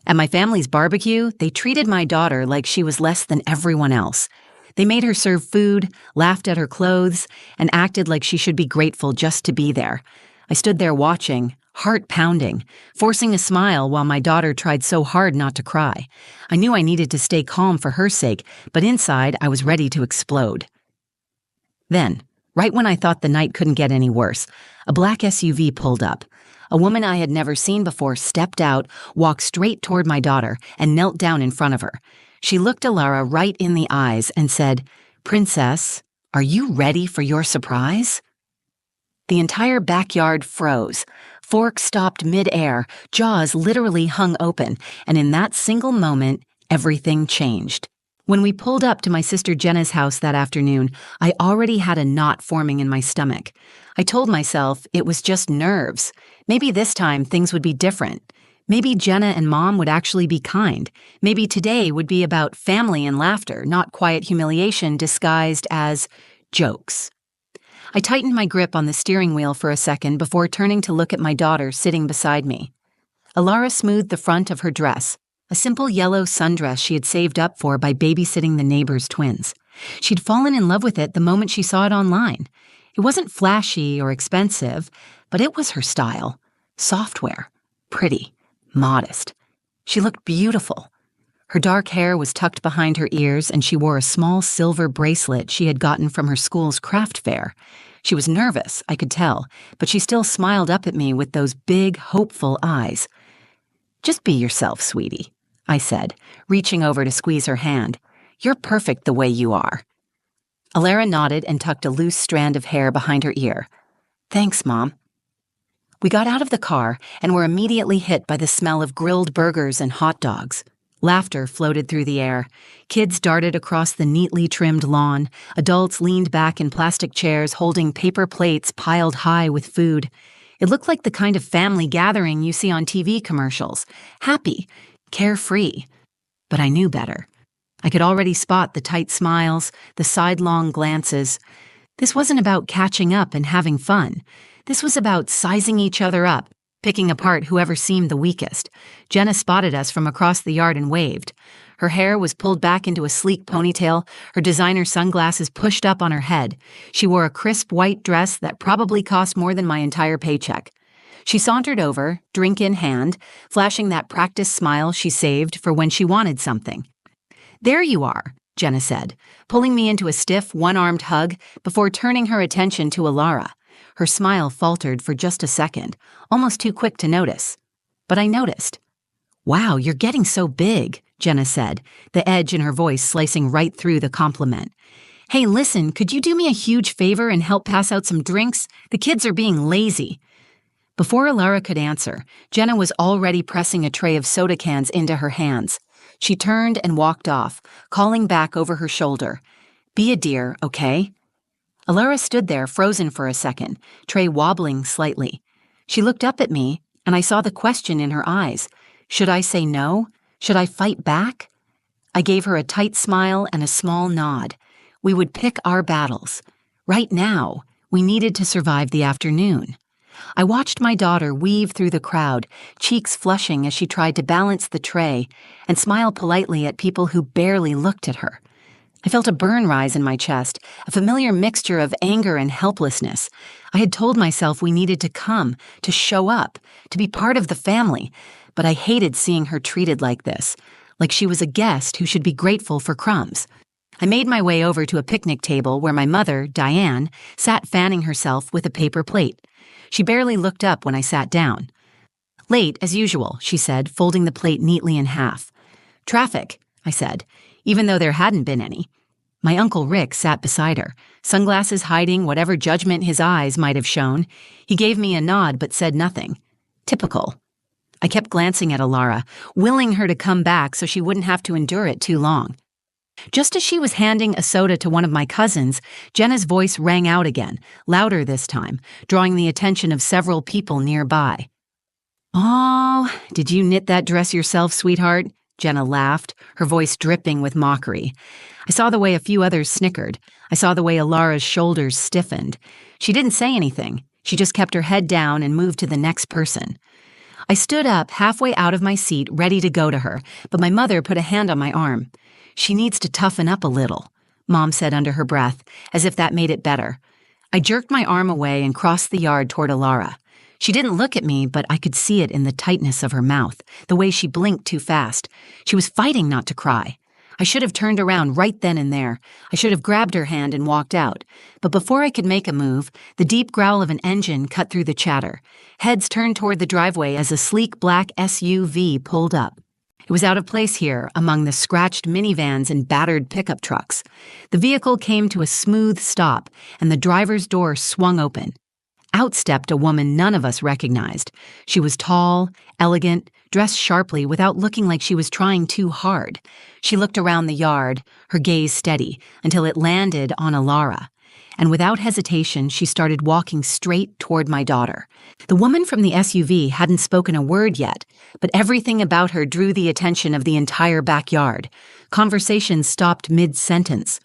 At my family's barbecue, they treated my daughter like she was less than everyone else. They made her serve food, laughed at her clothes, and acted like she should be grateful just to be there. I stood there watching, heart pounding, forcing a smile while my daughter tried so hard not to cry. I knew I needed to stay calm for her sake, but inside I was ready to explode. Then, right when I thought the night couldn't get any worse, a black SUV pulled up. A woman I had never seen before stepped out, walked straight toward my daughter, and knelt down in front of her. She looked Alara right in the eyes and said, "Princess, are you ready for your surprise?" The entire backyard froze. Forks stopped mid-air, jaws literally hung open, and in that single moment, everything changed. When we pulled up to my sister Jenna's house that afternoon, I already had a knot forming in my stomach. I told myself it was just nerves. Maybe this time things would be different. Maybe Jenna and Mom would actually be kind. Maybe today would be about family and laughter, not quiet humiliation disguised as jokes. I tightened my grip on the steering wheel for a second before turning to look at my daughter sitting beside me. Alara smoothed the front of her dress, a simple yellow sundress she had saved up for by babysitting the neighbor's twins. She'd fallen in love with it the moment she saw it online. It wasn't flashy or expensive, but it was her style. Software, pretty, modest. She looked beautiful. Her dark hair was tucked behind her ears, and she wore a small silver bracelet she had gotten from her school's craft fair. She was nervous, I could tell, but she still smiled up at me with those big, hopeful eyes. "Just be yourself, sweetie," I said, reaching over to squeeze her hand. "You're perfect the way you are." Alara nodded and tucked a loose strand of hair behind her ear. "Thanks, Mom." We got out of the car and were immediately hit by the smell of grilled burgers and hot dogs. Laughter floated through the air. Kids darted across the neatly trimmed lawn. Adults leaned back in plastic chairs holding paper plates piled high with food. It looked like the kind of family gathering you see on TV commercials. Happy, carefree. But I knew better. I could already spot the tight smiles, the sidelong glances. This wasn't about catching up and having fun. This was about sizing each other up, picking apart whoever seemed the weakest. Jenna spotted us from across the yard and waved. Her hair was pulled back into a sleek ponytail, her designer sunglasses pushed up on her head. She wore a crisp white dress that probably cost more than my entire paycheck. She sauntered over, drink in hand, flashing that practice smile she saved for when she wanted something. "There you are," Jenna said, pulling me into a stiff, one-armed hug before turning her attention to Alara. Her smile faltered for just a second, almost too quick to notice. But I noticed. "Wow, you're getting so big," Jenna said, the edge in her voice slicing right through the compliment. "Hey, listen, could you do me a huge favor and help pass out some drinks? The kids are being lazy." Before Alara could answer, Jenna was already pressing a tray of soda cans into her hands. She turned and walked off, calling back over her shoulder, "Be a dear, okay?" Alara stood there frozen for a second, tray wobbling slightly. She looked up at me, and I saw the question in her eyes. Should I say no? Should I fight back? I gave her a tight smile and a small nod. We would pick our battles. Right now, we needed to survive the afternoon. I watched my daughter weave through the crowd, cheeks flushing as she tried to balance the tray and smile politely at people who barely looked at her. I felt a burn rise in my chest, a familiar mixture of anger and helplessness. I had told myself we needed to come, to show up, to be part of the family, but I hated seeing her treated like this, like she was a guest who should be grateful for crumbs. I made my way over to a picnic table where my mother, Diane, sat fanning herself with a paper plate. She barely looked up when I sat down. "Late, as usual," she said, folding the plate neatly in half. "Traffic," I said, even though there hadn't been any. My Uncle Rick sat beside her, sunglasses hiding whatever judgment his eyes might have shown. He gave me a nod but said nothing. Typical. I kept glancing at Alara, willing her to come back so she wouldn't have to endure it too long. Just as she was handing a soda to one of my cousins, Jenna's voice rang out again, louder this time, drawing the attention of several people nearby. "Oh, did you knit that dress yourself, sweetheart?" Jenna laughed, her voice dripping with mockery. I saw the way a few others snickered. I saw the way Alara's shoulders stiffened. She didn't say anything. She just kept her head down and moved to the next person. I stood up halfway out of my seat, ready to go to her, but my mother put a hand on my arm. "She needs to toughen up a little," Mom said under her breath, as if that made it better. I jerked my arm away and crossed the yard toward Alara. She didn't look at me, but I could see it in the tightness of her mouth, the way she blinked too fast. She was fighting not to cry. I should have turned around right then and there. I should have grabbed her hand and walked out. But before I could make a move, the deep growl of an engine cut through the chatter. Heads turned toward the driveway as a sleek black SUV pulled up. It was out of place here, among the scratched minivans and battered pickup trucks. The vehicle came to a smooth stop, and the driver's door swung open. Out stepped a woman none of us recognized. She was tall, elegant, dressed sharply without looking like she was trying too hard. She looked around the yard, her gaze steady, until it landed on Alara. And without hesitation, she started walking straight toward my daughter. The woman from the SUV hadn't spoken a word yet, but everything about her drew the attention of the entire backyard. Conversation stopped mid-sentence.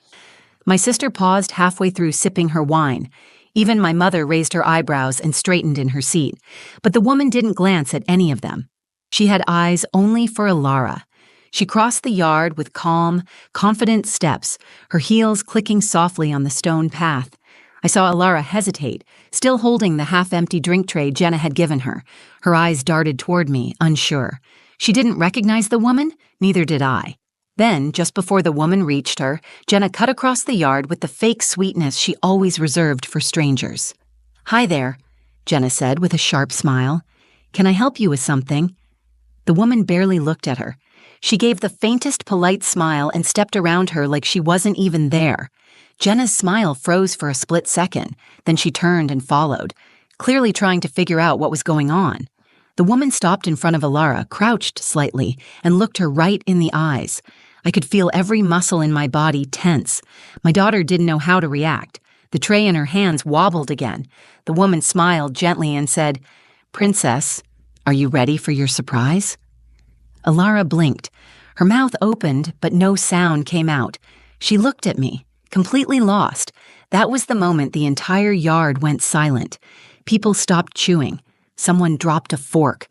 My sister paused halfway through sipping her wine. Even my mother raised her eyebrows and straightened in her seat, but the woman didn't glance at any of them. She had eyes only for Alara. She crossed the yard with calm, confident steps, her heels clicking softly on the stone path. I saw Alara hesitate, still holding the half-empty drink tray Jenna had given her. Her eyes darted toward me, unsure. She didn't recognize the woman, neither did I. Then, just before the woman reached her, Jenna cut across the yard with the fake sweetness she always reserved for strangers. "Hi there," Jenna said with a sharp smile. "Can I help you with something?" The woman barely looked at her. She gave the faintest polite smile and stepped around her like she wasn't even there. Jenna's smile froze for a split second, then she turned and followed, clearly trying to figure out what was going on. The woman stopped in front of Alara, crouched slightly, and looked her right in the eyes. I could feel every muscle in my body tense. My daughter didn't know how to react. The tray in her hands wobbled again. The woman smiled gently and said, "Princess, are you ready for your surprise?" Alara blinked. Her mouth opened, but no sound came out. She looked at me, completely lost. That was the moment the entire yard went silent. People stopped chewing. Someone dropped a fork.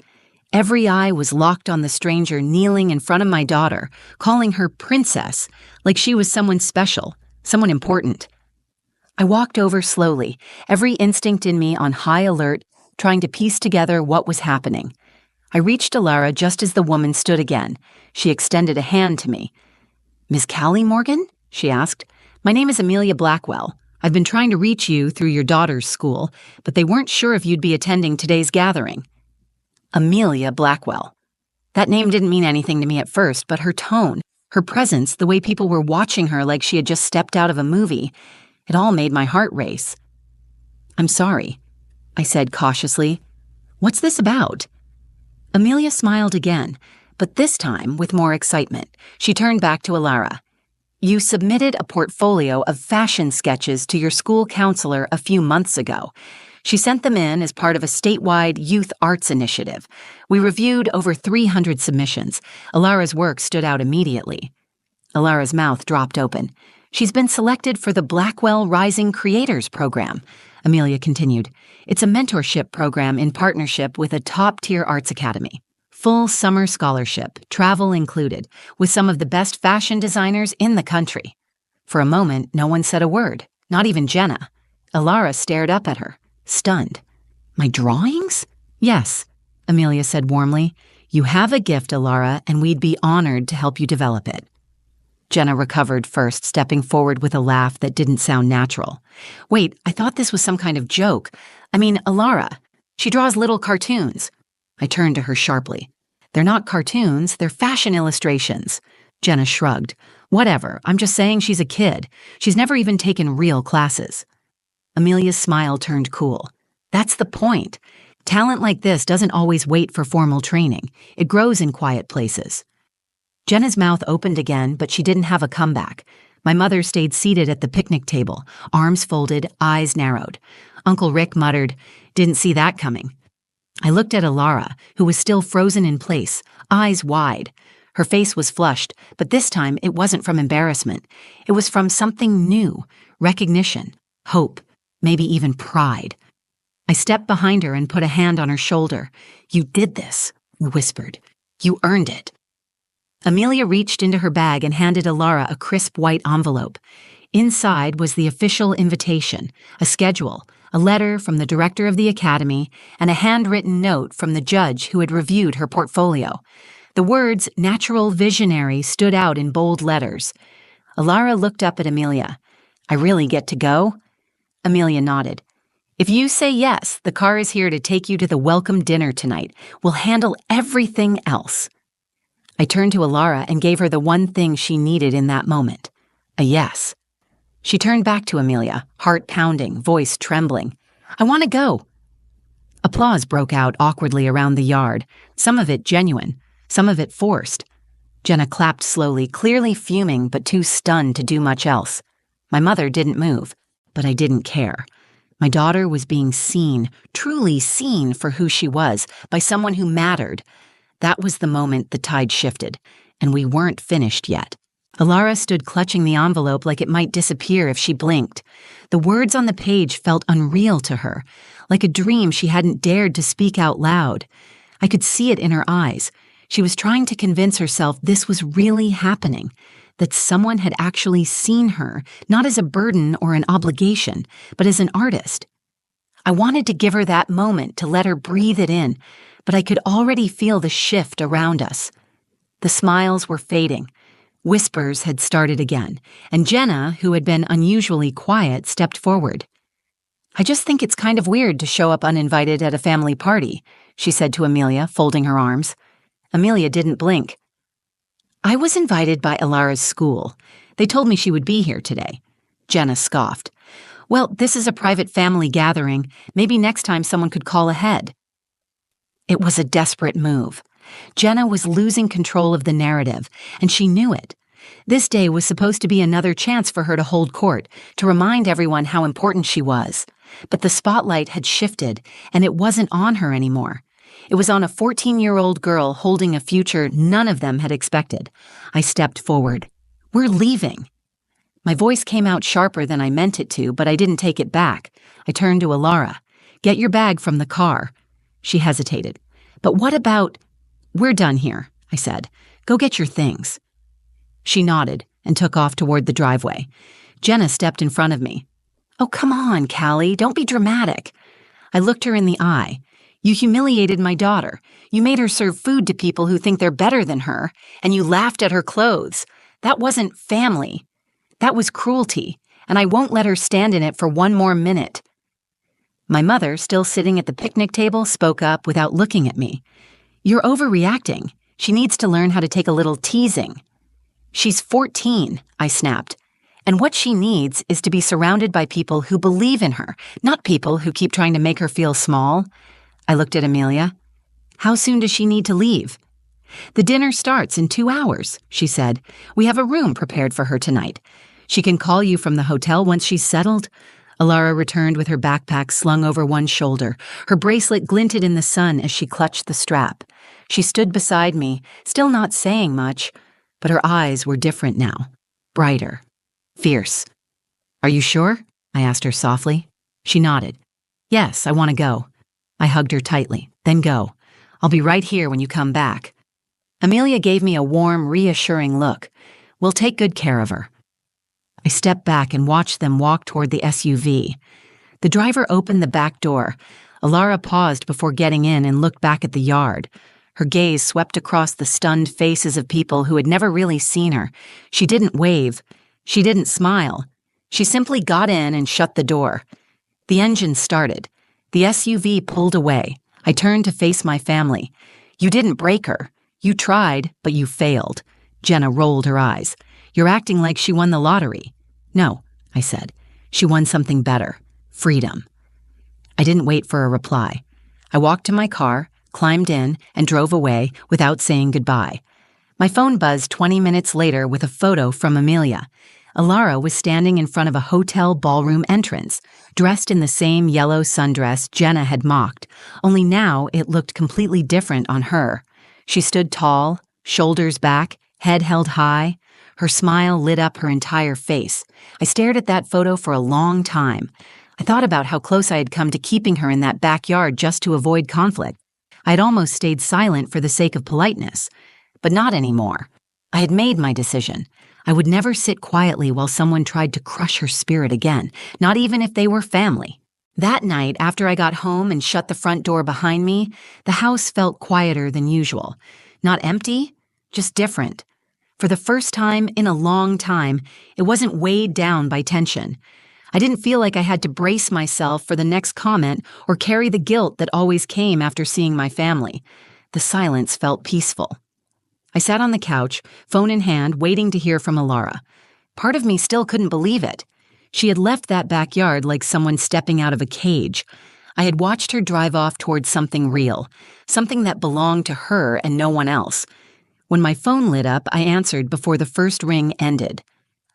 Every eye was locked on the stranger kneeling in front of my daughter, calling her princess, like she was someone special, someone important. I walked over slowly, every instinct in me on high alert, trying to piece together what was happening. I reached Alara just as the woman stood again. She extended a hand to me. "Miss Callie Morgan?" she asked. "My name is Amelia Blackwell. I've been trying to reach you through your daughter's school, but they weren't sure if you'd be attending today's gathering." Amelia Blackwell. That name didn't mean anything to me at first, but her tone, her presence, the way people were watching her like she had just stepped out of a movie, it all made my heart race. "I'm sorry," I said cautiously. "What's this about?" Amelia smiled again, but this time with more excitement. She turned back to Alara. "You submitted a portfolio of fashion sketches to your school counselor a few months ago. She sent them in as part of a statewide youth arts initiative. We reviewed over 300 submissions. Alara's work stood out immediately." Alara's mouth dropped open. "She's been selected for the Blackwell Rising Creators Program," Amelia continued. "It's a mentorship program in partnership with a top-tier arts academy. Full summer scholarship, travel included, with some of the best fashion designers in the country." For a moment, no one said a word, not even Jenna. Alara stared up at her, stunned. "My drawings?" "Yes," Amelia said warmly. "You have a gift, Alara, and we'd be honored to help you develop it." Jenna recovered first, stepping forward with a laugh that didn't sound natural. "Wait, I thought this was some kind of joke. I mean, Alara, she draws little cartoons." I turned to her sharply. "They're not cartoons, they're fashion illustrations." Jenna shrugged. "Whatever, I'm just saying she's a kid. She's never even taken real classes." Amelia's smile turned cool. "That's the point. Talent like this doesn't always wait for formal training. It grows in quiet places." Jenna's mouth opened again, but she didn't have a comeback. My mother stayed seated at the picnic table, arms folded, eyes narrowed. Uncle Rick muttered, "Didn't see that coming." I looked at Alara, who was still frozen in place, eyes wide. Her face was flushed, but this time it wasn't from embarrassment. It was from something new, recognition, hope, maybe even pride. I stepped behind her and put a hand on her shoulder. "You did this," I whispered. "You earned it." Amelia reached into her bag and handed Alara a crisp white envelope. Inside was the official invitation, a schedule, a letter from the director of the academy, and a handwritten note from the judge who had reviewed her portfolio. The words "natural visionary" stood out in bold letters. Alara looked up at Amelia. "I really get to go?" Amelia nodded. "If you say yes, the car is here to take you to the welcome dinner tonight. We'll handle everything else." I turned to Alara and gave her the one thing she needed in that moment, a yes. She turned back to Amelia, heart pounding, voice trembling. "I want to go." Applause broke out awkwardly around the yard, some of it genuine, some of it forced. Jenna clapped slowly, clearly fuming but too stunned to do much else. My mother didn't move, but I didn't care. My daughter was being seen, truly seen for who she was, by someone who mattered. That was the moment the tide shifted, and we weren't finished yet. Alara stood clutching the envelope like it might disappear if she blinked. The words on the page felt unreal to her, like a dream she hadn't dared to speak out loud. I could see it in her eyes. She was trying to convince herself this was really happening, that someone had actually seen her, not as a burden or an obligation, but as an artist. I wanted to give her that moment to let her breathe it in, but I could already feel the shift around us. The smiles were fading. Whispers had started again, and Jenna, who had been unusually quiet, stepped forward. "I just think it's kind of weird to show up uninvited at a family party," she said to Amelia, folding her arms. Amelia didn't blink. "I was invited by Alara's school. They told me she would be here today." Jenna scoffed. "Well, this is a private family gathering. Maybe next time someone could call ahead." It was a desperate move. Jenna was losing control of the narrative, and she knew it. This day was supposed to be another chance for her to hold court, to remind everyone how important she was. But the spotlight had shifted, and it wasn't on her anymore. It was on a 14-year-old girl holding a future none of them had expected. I stepped forward. "We're leaving." My voice came out sharper than I meant it to, but I didn't take it back. I turned to Alara. "Get your bag from the car." She hesitated. "But what about—" "We're done here," I said. "Go get your things." She nodded and took off toward the driveway. Jenna stepped in front of me. "Oh, come on, Callie, don't be dramatic." I looked her in the eye. "You humiliated my daughter. You made her serve food to people who think they're better than her, and you laughed at her clothes. That wasn't family. That was cruelty, and I won't let her stand in it for one more minute." My mother, still sitting at the picnic table, spoke up without looking at me. "You're overreacting. She needs to learn how to take a little teasing." "She's 14, I snapped. "And what she needs is to be surrounded by people who believe in her, not people who keep trying to make her feel small." I looked at Amelia. "How soon does she need to leave?" "The dinner starts in 2 hours, she said. "We have a room prepared for her tonight. She can call you from the hotel once she's settled." Alara returned with her backpack slung over one shoulder. Her bracelet glinted in the sun as she clutched the strap. She stood beside me, still not saying much, but her eyes were different now, brighter, fierce. "Are you sure?" I asked her softly. She nodded. "Yes, I want to go." I hugged her tightly. "Then go. I'll be right here when you come back." Amelia gave me a warm, reassuring look. "We'll take good care of her." I stepped back and watched them walk toward the SUV. The driver opened the back door. Alara paused before getting in and looked back at the yard. Her gaze swept across the stunned faces of people who had never really seen her. She didn't wave. She didn't smile. She simply got in and shut the door. The engine started. The SUV pulled away. I turned to face my family. "You didn't break her. You tried, but you failed." Jenna rolled her eyes. "You're acting like she won the lottery." "No," I said. "She won something better. Freedom." I didn't wait for a reply. I walked to my car, climbed in, and drove away without saying goodbye. My phone buzzed 20 minutes later with a photo from Amelia. Alara was standing in front of a hotel ballroom entrance, dressed in the same yellow sundress Jenna had mocked, only now it looked completely different on her. She stood tall, shoulders back, head held high. Her smile lit up her entire face. I stared at that photo for a long time. I thought about how close I had come to keeping her in that backyard just to avoid conflict. I had almost stayed silent for the sake of politeness, but not anymore. I had made my decision. I would never sit quietly while someone tried to crush her spirit again, not even if they were family. That night, after I got home and shut the front door behind me, the house felt quieter than usual. Not empty, just different. For the first time in a long time, it wasn't weighed down by tension. I didn't feel like I had to brace myself for the next comment or carry the guilt that always came after seeing my family. The silence felt peaceful. I sat on the couch, phone in hand, waiting to hear from Alara. Part of me still couldn't believe it. She had left that backyard like someone stepping out of a cage. I had watched her drive off towards something real, something that belonged to her and no one else. When my phone lit up, I answered before the first ring ended.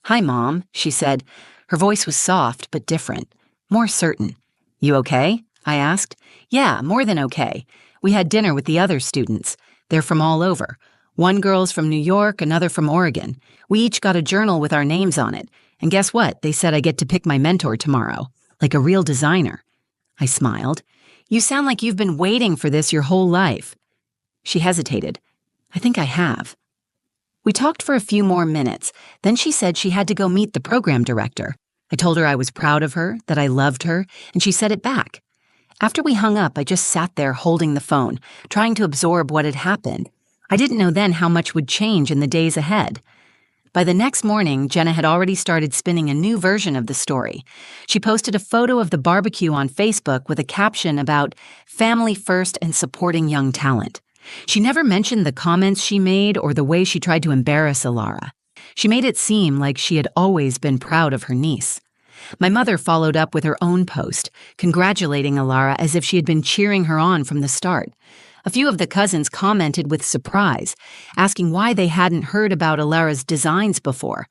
"Hi, Mom," she said. Her voice was soft but different, more certain. "You okay?" I asked. "Yeah, more than okay. We had dinner with the other students. They're from all over. One girl's from New York, another from Oregon. We each got a journal with our names on it. And guess what? They said I get to pick my mentor tomorrow, like a real designer." I smiled. "You sound like you've been waiting for this your whole life." She hesitated. "I think I have." We talked for a few more minutes. Then she said she had to go meet the program director. I told her I was proud of her, that I loved her, and she said it back. After we hung up, I just sat there holding the phone, trying to absorb what had happened. I didn't know then how much would change in the days ahead. By the next morning, Jenna had already started spinning a new version of the story. She posted a photo of the barbecue on Facebook with a caption about family first and supporting young talent. She never mentioned the comments she made or the way she tried to embarrass Alara. She made it seem like she had always been proud of her niece. My mother followed up with her own post, congratulating Alara as if she had been cheering her on from the start. A few of the cousins commented with surprise, asking why they hadn't heard about Alara's designs before.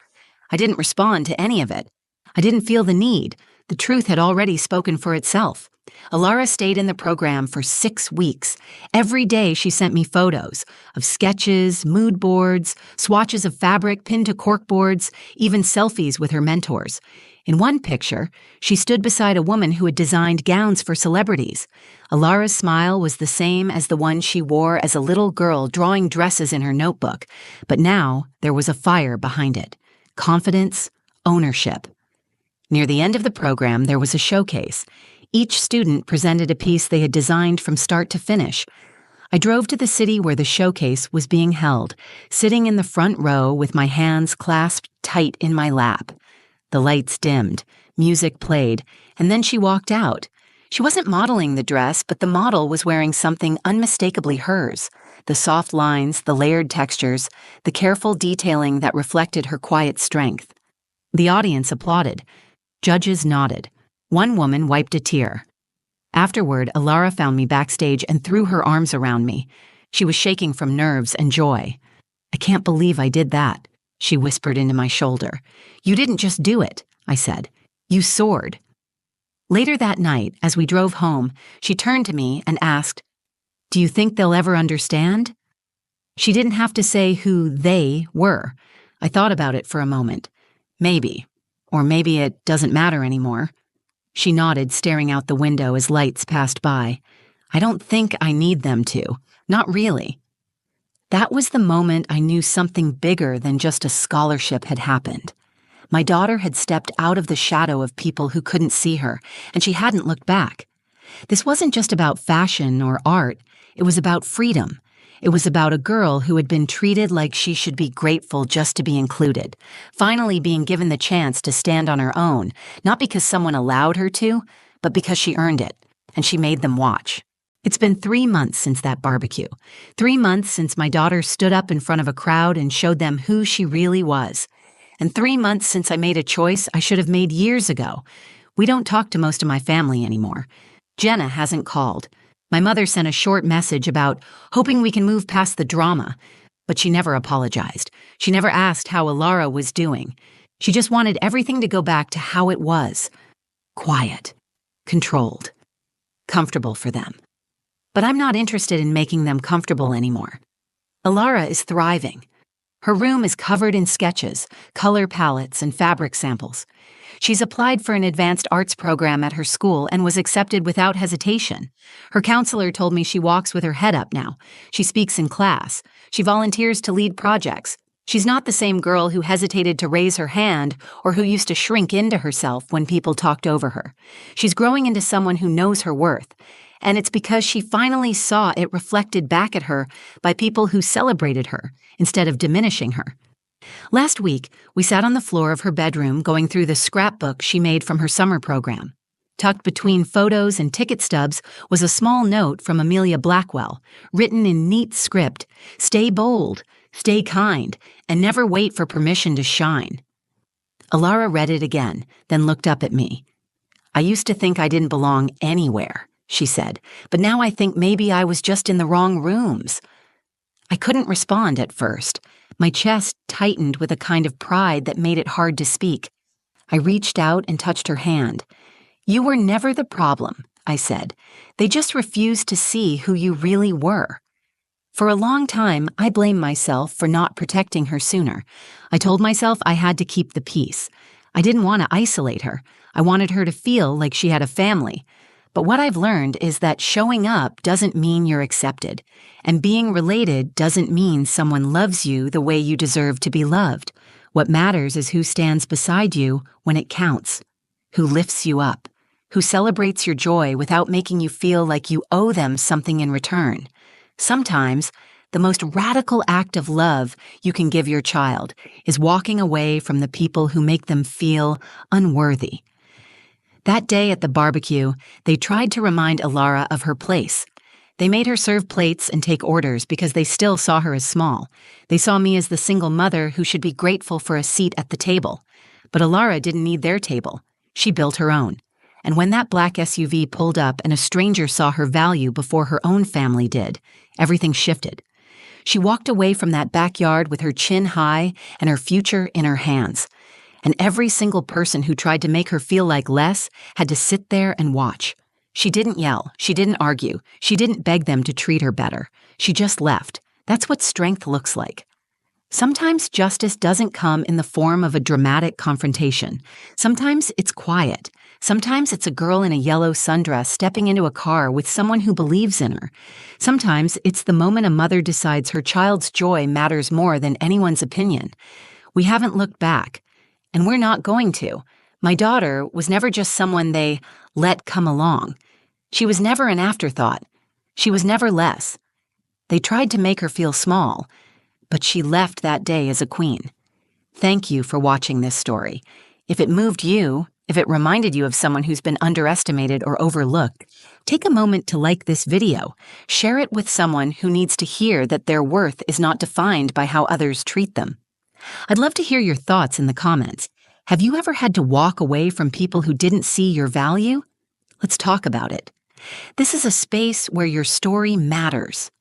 I didn't respond to any of it. I didn't feel the need. The truth had already spoken for itself. Alara stayed in the program for 6 weeks. Every day she sent me photos of sketches, mood boards, swatches of fabric pinned to corkboards, even selfies with her mentors. In one picture, she stood beside a woman who had designed gowns for celebrities. Alara's smile was the same as the one she wore as a little girl drawing dresses in her notebook, but now there was a fire behind it. Confidence, ownership. Near the end of the program, there was a showcase. Each student presented a piece they had designed from start to finish. I drove to the city where the showcase was being held, sitting in the front row with my hands clasped tight in my lap. The lights dimmed, music played, and then she walked out. She wasn't modeling the dress, but the model was wearing something unmistakably hers. The soft lines, the layered textures, the careful detailing that reflected her quiet strength. The audience applauded. Judges nodded. One woman wiped a tear. Afterward, Alara found me backstage and threw her arms around me. She was shaking from nerves and joy. "I can't believe I did that," she whispered into my shoulder. "You didn't just do it," I said. "You soared." Later that night, as we drove home, she turned to me and asked, "Do you think they'll ever understand?" She didn't have to say who they were. I thought about it for a moment. Maybe. Or maybe it doesn't matter anymore. She nodded, staring out the window as lights passed by. "I don't think I need them to. Not really." That was the moment I knew something bigger than just a scholarship had happened. My daughter had stepped out of the shadow of people who couldn't see her, and she hadn't looked back. This wasn't just about fashion or art. It was about freedom. It was about a girl who had been treated like she should be grateful just to be included, finally being given the chance to stand on her own, not because someone allowed her to, but because she earned it, and she made them watch. It's been 3 months since that barbecue. 3 months since my daughter stood up in front of a crowd and showed them who she really was. And 3 months since I made a choice I should have made years ago. We don't talk to most of my family anymore. Jenna hasn't called. My mother sent a short message about hoping we can move past the drama, but she never apologized. She never asked how Alara was doing. She just wanted everything to go back to how it was. Quiet, controlled, comfortable for them. But I'm not interested in making them comfortable anymore. Alara is thriving. Her room is covered in sketches, color palettes, and fabric samples. She's applied for an advanced arts program at her school and was accepted without hesitation. Her counselor told me she walks with her head up now. She speaks in class. She volunteers to lead projects. She's not the same girl who hesitated to raise her hand or who used to shrink into herself when people talked over her. She's growing into someone who knows her worth. And it's because she finally saw it reflected back at her by people who celebrated her instead of diminishing her. Last week, we sat on the floor of her bedroom going through the scrapbook she made from her summer program. Tucked between photos and ticket stubs was a small note from Amelia Blackwell, written in neat script: "Stay bold, stay kind, and never wait for permission to shine." Alara read it again, then looked up at me. "I used to think I didn't belong anywhere," she said, "but now I think maybe I was just in the wrong rooms." I couldn't respond at first. My chest tightened with a kind of pride that made it hard to speak. I reached out and touched her hand. "You were never the problem," I said. "They just refused to see who you really were." For a long time, I blamed myself for not protecting her sooner. I told myself I had to keep the peace. I didn't want to isolate her. I wanted her to feel like she had a family. But what I've learned is that showing up doesn't mean you're accepted, and being related doesn't mean someone loves you the way you deserve to be loved. What matters is who stands beside you when it counts, who lifts you up, who celebrates your joy without making you feel like you owe them something in return. Sometimes, the most radical act of love you can give your child is walking away from the people who make them feel unworthy. That day at the barbecue, they tried to remind Alara of her place. They made her serve plates and take orders because they still saw her as small. They saw me as the single mother who should be grateful for a seat at the table. But Alara didn't need their table. She built her own. And when that black SUV pulled up and a stranger saw her value before her own family did, everything shifted. She walked away from that backyard with her chin high and her future in her hands. And every single person who tried to make her feel like less had to sit there and watch. She didn't yell. She didn't argue. She didn't beg them to treat her better. She just left. That's what strength looks like. Sometimes justice doesn't come in the form of a dramatic confrontation. Sometimes it's quiet. Sometimes it's a girl in a yellow sundress stepping into a car with someone who believes in her. Sometimes it's the moment a mother decides her child's joy matters more than anyone's opinion. We haven't looked back. And we're not going to. My daughter was never just someone they let come along. She was never an afterthought. She was never less. They tried to make her feel small, but she left that day as a queen. Thank you for watching this story. If it moved you, if it reminded you of someone who's been underestimated or overlooked, take a moment to like this video. Share it with someone who needs to hear that their worth is not defined by how others treat them. I'd love to hear your thoughts in the comments. Have you ever had to walk away from people who didn't see your value? Let's talk about it. This is a space where your story matters.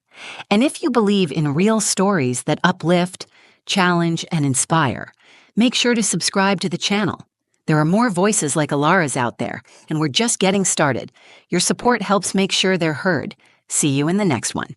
And if you believe in real stories that uplift, challenge, and inspire, make sure to subscribe to the channel. There are more voices like Alara's out there, and we're just getting started. Your support helps make sure they're heard. See you in the next one.